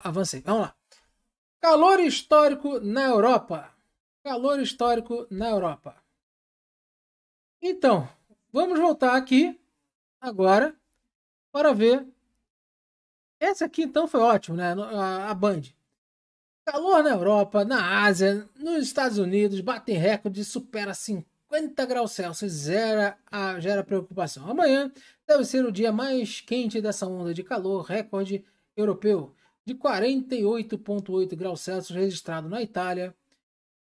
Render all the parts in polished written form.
Avancei. Vamos lá. Calor histórico na Europa. Calor histórico na Europa. Então, vamos voltar aqui agora para ver. Esse aqui então foi ótimo, né? A Band. Calor na Europa, na Ásia, nos Estados Unidos, batem recorde, supera 50 graus Celsius, gera preocupação. Amanhã deve ser o dia mais quente dessa onda de calor, recorde europeu de 48,8 graus Celsius registrado na Itália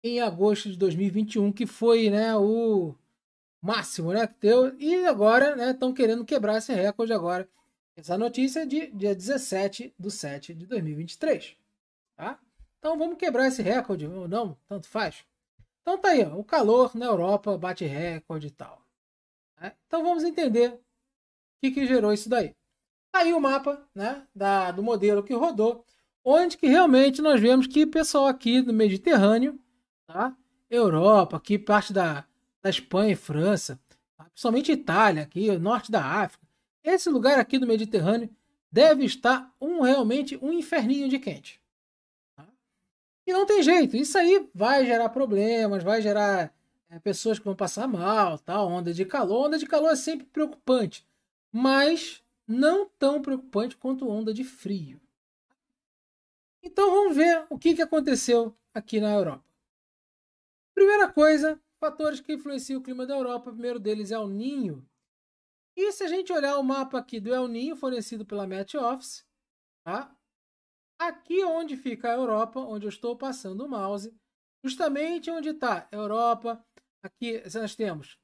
em agosto de 2021, que foi, né, o máximo, né, que deu, e agora, né, estão querendo quebrar esse recorde agora. Essa notícia é de dia 17 de 7 de 2023, tá? Então vamos quebrar esse recorde ou não, tanto faz. Então tá aí, ó, o calor na Europa bate recorde e tal, né? Então vamos entender o que gerou isso daí. Tá aí o mapa, né, do modelo que rodou, onde que realmente nós vemos que o pessoal aqui do Mediterrâneo, tá? Europa, aqui parte da Espanha e França, tá? Principalmente Itália, aqui, o norte da África. Esse lugar aqui do Mediterrâneo deve estar realmente um inferninho de quente. Tá? E não tem jeito, isso aí vai gerar problemas, vai gerar pessoas que vão passar mal, tá? Onda de calor. Onda de calor é sempre preocupante, mas não tão preocupante quanto onda de frio. Então vamos ver o que aconteceu aqui na Europa. Primeira coisa, fatores que influenciam o clima da Europa. O primeiro deles é o Ninho. E se a gente olhar o mapa aqui do El Ninho fornecido pela Met Office, tá? Aqui onde fica a Europa, onde eu estou passando o mouse, justamente onde está a Europa, aqui nós temos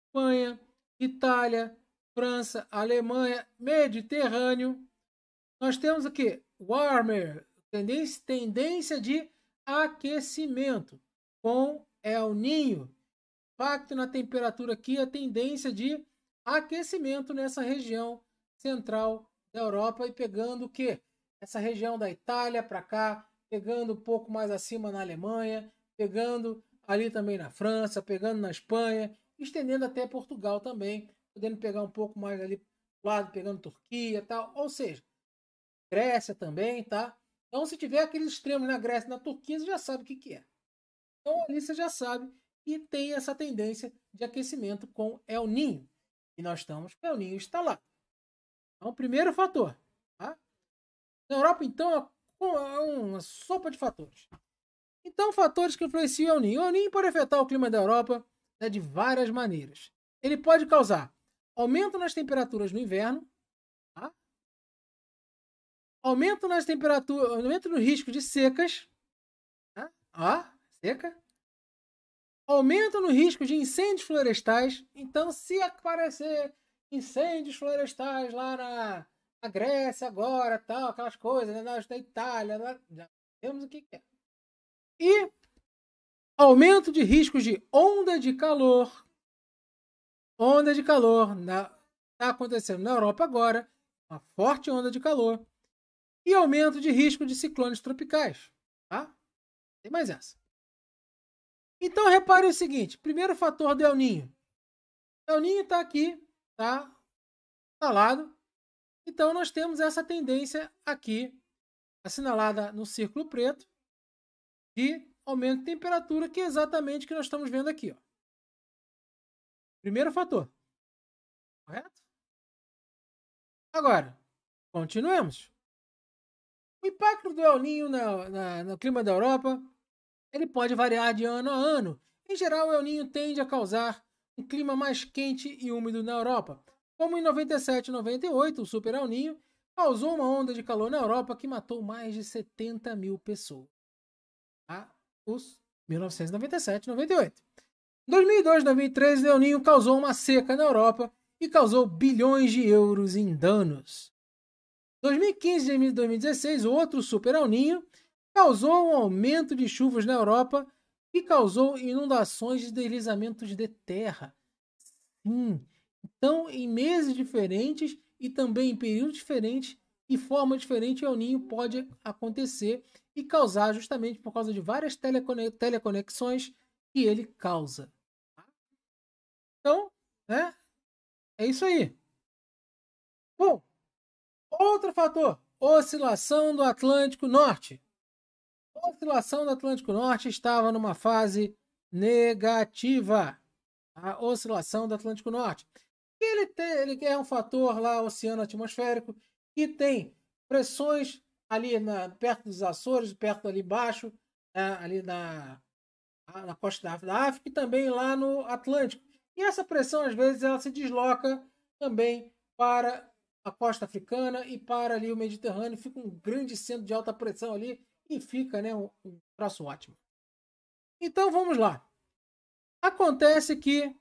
Espanha, Itália, França, Alemanha, Mediterrâneo. Nós temos aqui warmer, tendência de aquecimento, com El Ninho. Impacto na temperatura aqui, a tendência de aquecimento nessa região central da Europa e pegando o quê? Essa região da Itália para cá, pegando um pouco mais acima na Alemanha, pegando ali também na França, pegando na Espanha, estendendo até Portugal também, podendo pegar um pouco mais ali do lado, pegando Turquia e tal. Ou seja, Grécia também, tá? Então, se tiver aqueles extremos na Grécia e na Turquia, você já sabe o que é. Então, ali você já sabe que tem essa tendência de aquecimento com El Ninho. E nós estamos com El Ninho instalado. Então, primeiro fator. Tá? Na Europa, então, é uma sopa de fatores. Então, fatores que influenciam o El Ninho. O El Ninho pode afetar o clima da Europa, né, de várias maneiras. Ele pode causar aumento nas temperaturas no inverno, tá? Aumento nas temperaturas, aumento no risco de secas, tá? Ó, seca. Aumento no risco de incêndios florestais. Então, se aparecer incêndios florestais lá na Grécia agora, tal, aquelas coisas, né, na Itália, já sabemos o que é. E aumento de riscos de onda de calor. Onda de calor está acontecendo na Europa agora, uma forte onda de calor. E aumento de risco de ciclones tropicais. Tá? Tem mais essa. Então repare o seguinte: primeiro fator do El Ninho. El Ninho está aqui, tá instalado. Então nós temos essa tendência aqui, assinalada no círculo preto, de aumento de temperatura, que é exatamente o que nós estamos vendo aqui. Ó. Primeiro fator. Correto? Agora, continuemos. O impacto do El Ninho no clima da Europa, ele pode variar de ano a ano. Em geral, o El Ninho tende a causar um clima mais quente e úmido na Europa. Como em 97 e 98, o Super El Ninho causou uma onda de calor na Europa que matou mais de 70 mil pessoas. Tá? Os 1997 e 98. Em 2002 e 2013, El Ninho causou uma seca na Europa e causou bilhões de euros em danos. 2015 e 2016, outro Super El Ninho causou um aumento de chuvas na Europa e causou inundações e deslizamentos de terra. Sim. Então, em meses diferentes e também em períodos diferentes e forma diferente, o El Ninho pode acontecer e causar justamente por causa de várias teleconexões que ele causa. Então, né? É isso aí. Bom, outro fator. oscilação do Atlântico Norte. A oscilação do Atlântico Norte estava numa fase negativa. A oscilação do Atlântico Norte. Ele é um fator lá, oceano atmosférico, que tem pressões ali perto dos Açores, perto ali embaixo, ali na costa da África e também lá no Atlântico. E essa pressão, às vezes, ela se desloca também para a costa africana e para ali o Mediterrâneo. Fica um grande centro de alta pressão ali e fica, né, um troço ótimo. Então, vamos lá. Acontece que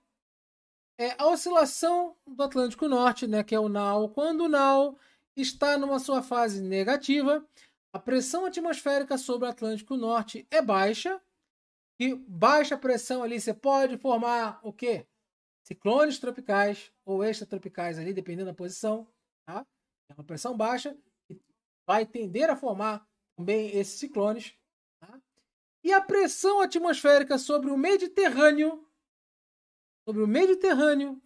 a oscilação do Atlântico Norte, né, que é o NAO, quando o NAO está numa sua fase negativa, a pressão atmosférica sobre o Atlântico Norte é baixa, e baixa pressão ali você pode formar o quê? Ciclones tropicais ou extratropicais ali, dependendo da posição, tá? É uma pressão baixa que vai tender a formar também esses ciclones, tá? E a pressão atmosférica sobre o Mediterrâneo,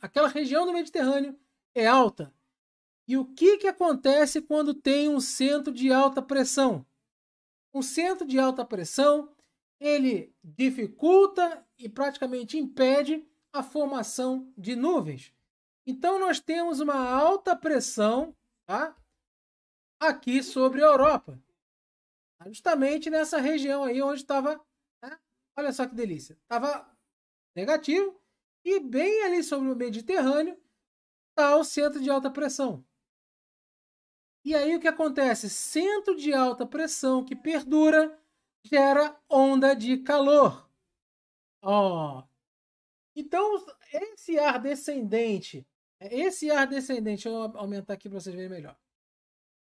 aquela região do Mediterrâneo é alta. E o que acontece quando tem um centro de alta pressão? Um centro de alta pressão, ele dificulta e praticamente impede a formação de nuvens. Então nós temos uma alta pressão, tá, aqui sobre a Europa. Justamente nessa região aí onde estava, né? Olha só que delícia. Estava negativo e bem ali sobre o Mediterrâneo está o centro de alta pressão. E aí o que acontece? Centro de alta pressão que perdura gera onda de calor. Então, esse ar descendente, deixa eu aumentar aqui para vocês verem melhor.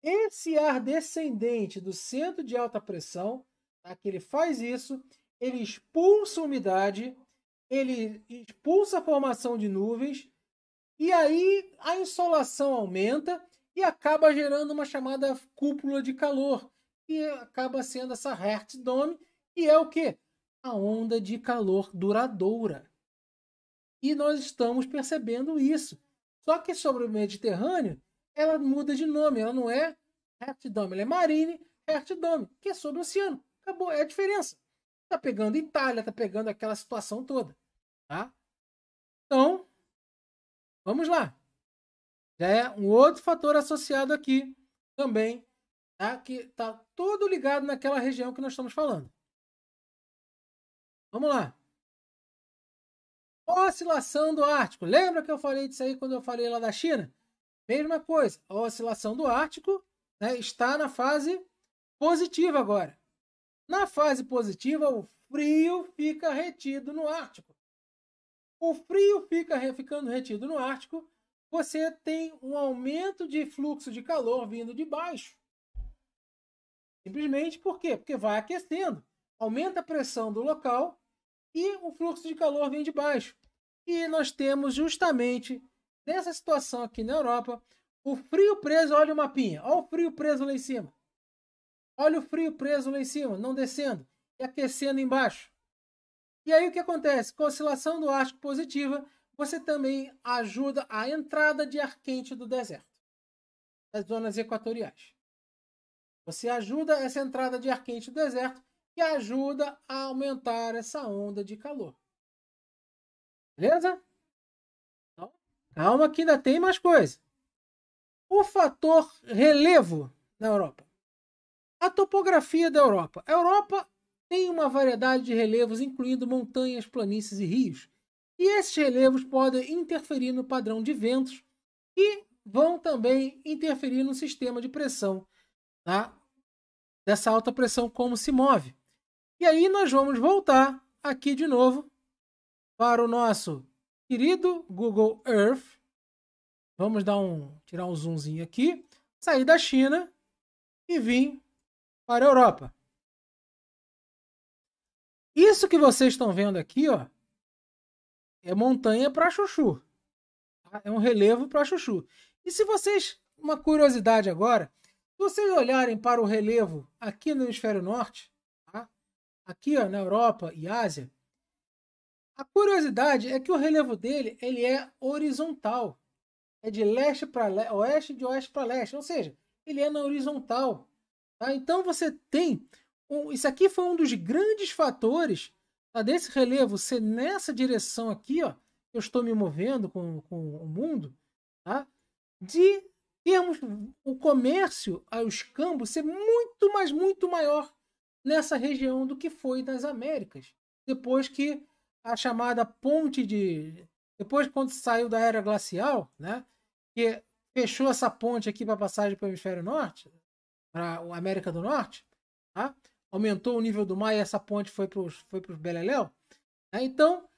Esse ar descendente do centro de alta pressão, tá, que ele faz isso, ele expulsa umidade, ele expulsa a formação de nuvens, e aí a insolação aumenta e acaba gerando uma chamada cúpula de calor, que acaba sendo essa Hertz Dome, e é o quê? A onda de calor duradoura. E nós estamos percebendo isso. Só que sobre o Mediterrâneo, ela muda de nome, ela não é Hertz Dome, ela é Marine Hertz Dome, que é sobre o oceano. Acabou, é a diferença. Tá pegando Itália, tá pegando aquela situação toda, tá? Então, vamos lá. Já é um outro fator associado aqui também, tá? Que está todo ligado naquela região que nós estamos falando. Vamos lá. Oscilação do Ártico. Lembra que eu falei disso aí quando eu falei lá da China? Mesma coisa. A oscilação do Ártico, né, está na fase positiva agora. Na fase positiva, o frio fica retido no Ártico. O frio ficando retido no Ártico, você tem um aumento de fluxo de calor vindo de baixo. Simplesmente por quê? Porque vai aquecendo, aumenta a pressão do local e o fluxo de calor vem de baixo. E nós temos justamente nessa situação aqui na Europa, o frio preso, olha o mapinha, olha o frio preso lá em cima. Olha o frio preso lá em cima, não descendo e aquecendo embaixo. E aí o que acontece? Com a oscilação do Ártico positiva, você também ajuda a entrada de ar quente do deserto, das zonas equatoriais. Você ajuda essa entrada de ar quente do deserto e ajuda a aumentar essa onda de calor. Beleza? Então, calma que ainda tem mais coisa. O fator relevo na Europa. A topografia da Europa. A Europa tem uma variedade de relevos, incluindo montanhas, planícies e rios. E esses relevos podem interferir no padrão de ventos e vão também interferir no sistema de pressão, tá? Dessa alta pressão, como se move. E aí nós vamos voltar aqui de novo para o nosso querido Google Earth. Vamos tirar um zoomzinho aqui, sair da China e vir para a Europa. Isso que vocês estão vendo aqui, ó, é montanha para chuchu. Tá? É um relevo para chuchu. E se vocês, uma curiosidade agora, se vocês olharem para o relevo aqui no hemisfério norte, tá? Aqui ó, na Europa e Ásia, a curiosidade é que o relevo dele ele é horizontal. É de leste para oeste, de oeste para leste. Ou seja, ele é na horizontal. Tá? Então você tem... isso aqui foi um dos grandes fatores, tá, desse relevo ser nessa direção aqui, ó, eu estou me movendo com o mundo, tá? De termos o comércio, os câmbios, ser muito, mas muito maior nessa região do que foi nas Américas. Depois que a chamada ponte de... Depois, quando saiu da era glacial, né, que fechou essa ponte aqui para passagem para o hemisfério norte, para a América do Norte, tá? Aumentou o nível do mar e essa ponte foi para os Beleléu. Né? Então,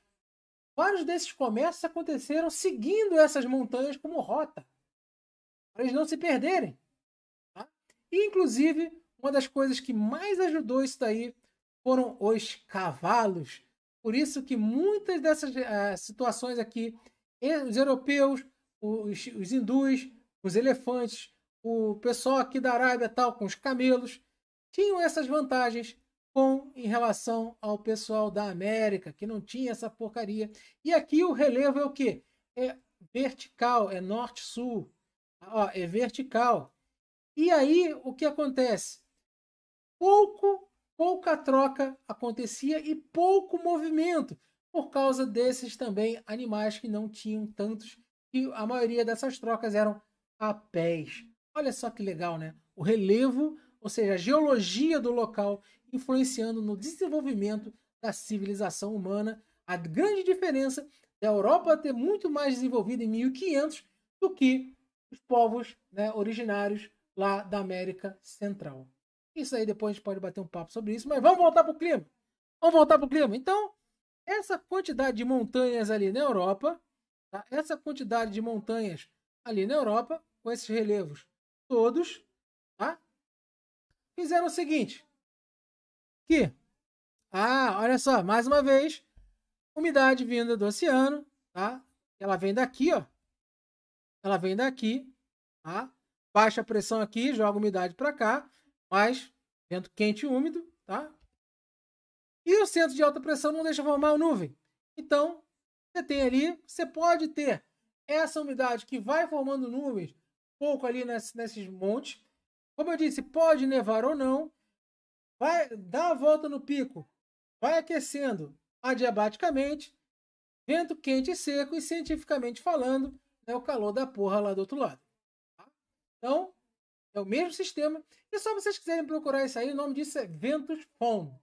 vários desses comércios aconteceram seguindo essas montanhas como rota, para eles não se perderem. Tá? E, inclusive, uma das coisas que mais ajudou isso daí foram os cavalos. Por isso que muitas dessas situações aqui, os europeus, os hindus, os elefantes, o pessoal aqui da Arábia tal, com os camelos, tinham essas vantagens em relação ao pessoal da América, que não tinha essa porcaria. E aqui o relevo é o quê? É vertical, é norte-sul. É vertical. E aí o que acontece? Pouca troca acontecia e pouco movimento, por causa desses também animais que não tinham tantos, e a maioria dessas trocas eram a pés. Olha só que legal, né? O relevo, ou seja, a geologia do local, influenciando no desenvolvimento da civilização humana. A grande diferença da Europa ter muito mais desenvolvida em 1500 do que os povos, né, originários lá da América Central. Isso aí depois a gente pode bater um papo sobre isso, mas vamos voltar para o clima. Vamos voltar para o clima. Então, essa quantidade de montanhas ali na Europa, tá? Essa quantidade de montanhas ali na Europa, com esses relevos todos, tá? Fizeram o seguinte, que, olha só, mais uma vez, umidade vinda do oceano, tá? Ela vem daqui, ó. Ela vem daqui, tá? Baixa pressão aqui, joga umidade para cá, mas vento quente e úmido, tá? E o centro de alta pressão não deixa formar nuvem. Então, você tem ali, você pode ter essa umidade que vai formando nuvens, pouco ali nesses montes. Como eu disse, pode nevar ou não. Vai dar a volta no pico, vai aquecendo adiabaticamente, vento quente e seco, e cientificamente falando, é o calor da porra lá do outro lado. Tá? Então, é o mesmo sistema. E só vocês quiserem procurar isso aí, o nome disso é ventos FON.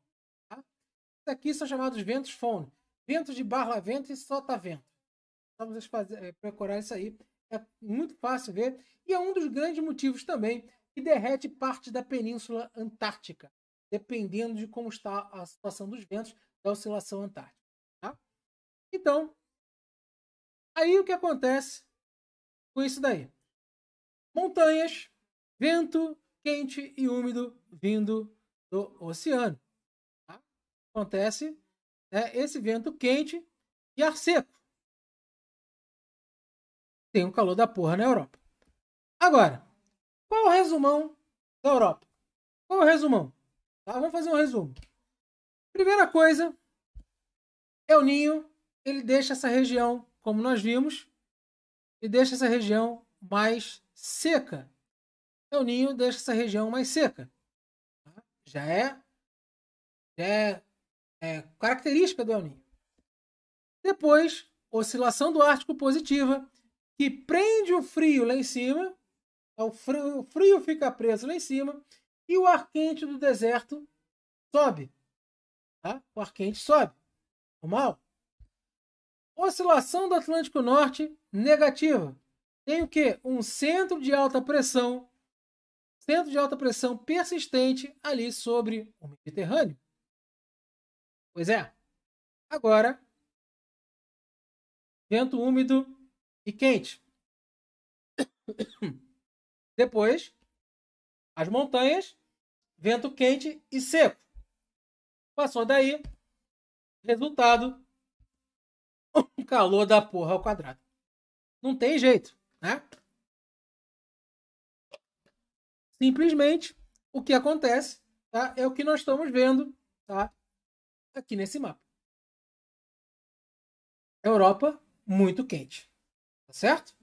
Tá? Isso aqui são chamados ventos FON. Ventos de barra-vento e sota-vento. Só vocês procurar isso aí. É muito fácil ver. E é um dos grandes motivos também que derrete parte da Península Antártica, dependendo de como está a situação dos ventos da oscilação antártica. Tá? Então, aí o que acontece com isso daí? Montanhas, vento quente e úmido vindo do oceano. Tá? Acontece, né, esse vento quente e ar seco. Tem um calor da porra na Europa. Agora, qual é o resumão da Europa? Qual é o resumão? Tá? Vamos fazer um resumo. Primeira coisa, El Niño, ele deixa essa região, como nós vimos, ele deixa essa região mais seca. El Niño deixa essa região mais seca. Tá? Já é característica do El Niño. Depois, oscilação do Ártico positiva, que prende o frio lá em cima, o frio fica preso lá em cima, e o ar quente do deserto sobe. Tá? O ar quente sobe. Normal? Oscilação do Atlântico Norte negativa. Tem o quê? Um centro de alta pressão persistente ali sobre o Mediterrâneo. Pois é. Agora, vento úmido e quente. Depois, as montanhas, vento quente e seco. Passou daí, resultado, um calor da porra ao quadrado. Não tem jeito, né? Simplesmente, o que acontece, tá, é o que nós estamos vendo, tá, aqui nesse mapa. Europa, muito quente. Tá certo?